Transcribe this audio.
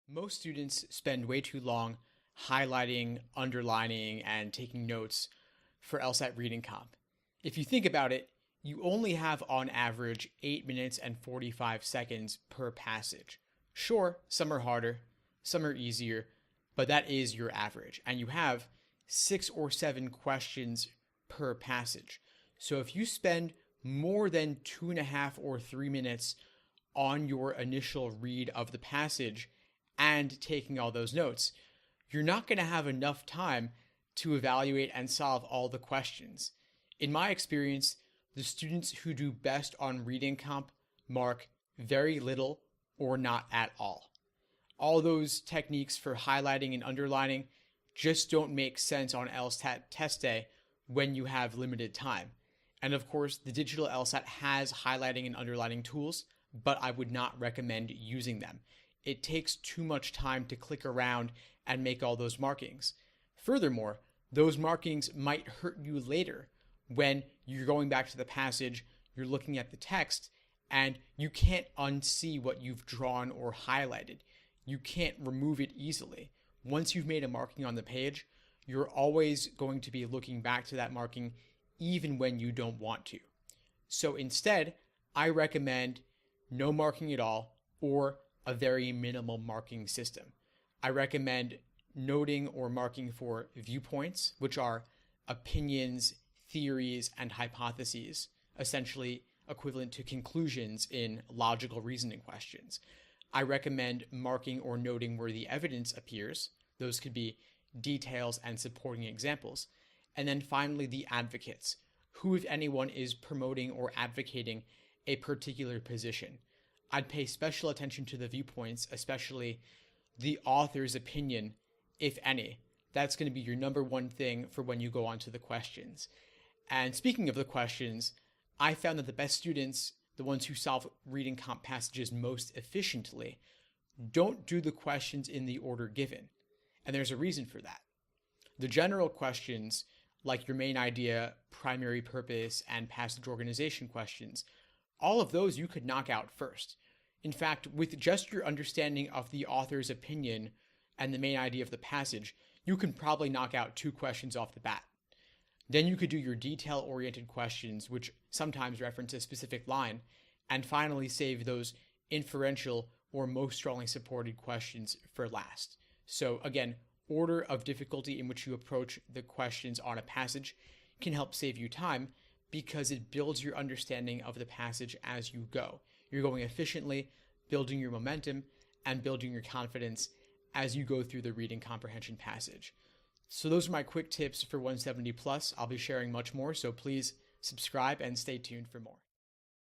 Most students spend way too long highlighting, underlining, and taking notes for LSAT reading comp. If you think about it, you only have on average 8 minutes and 45 seconds per passage. Sure, some are harder, some are easier, but that is your average. And you have 6 or 7 questions per passage. So if you spend more than 2.5 or 3 minutes on your initial read of the passage and taking all those notes, you're not going to have enough time to evaluate and solve all the questions. In my experience, the students who do best on reading comp mark very little or not at all. All those techniques for highlighting and underlining just don't make sense on LSAT test day when you have limited time. And of course, the digital LSAT has highlighting and underlining tools, but I would not recommend using them. It takes too much time to click around and make all those markings. Furthermore, those markings might hurt you later when you're going back to the passage, you're looking at the text, and you can't unsee what you've drawn or highlighted. You can't remove it easily. Once you've made a marking on the page, you're always going to be looking back to that marking even when you don't want to. So instead, I recommend no marking at all or a very minimal marking system. I recommend noting or marking for viewpoints, which are opinions, theories, and hypotheses, essentially equivalent to conclusions in logical reasoning questions. I recommend marking or noting where the evidence appears. Those could be details and supporting examples. And then finally, the advocates. Who, if anyone, is promoting or advocating a particular position? I'd pay special attention to the viewpoints, especially the author's opinion, if any. That's going to be your number one thing for when you go on to the questions. And speaking of the questions, I found that the best students, the ones who solve reading comp passages most efficiently, don't do the questions in the order given. And there's a reason for that. The general questions, like your main idea, primary purpose, and passage organization questions, all of those you could knock out first. In fact, with just your understanding of the author's opinion and the main idea of the passage, you can probably knock out 2 questions off the bat. Then you could do your detail-oriented questions, which sometimes reference a specific line, and finally save those inferential or most strongly supported questions for last. So again, order of difficulty in which you approach the questions on a passage can help save you time because it builds your understanding of the passage as you go. You're going efficiently, building your momentum, and building your confidence as you go through the reading comprehension passage. So those are my quick tips for 170 plus. I'll be sharing much more, so please subscribe and stay tuned for more.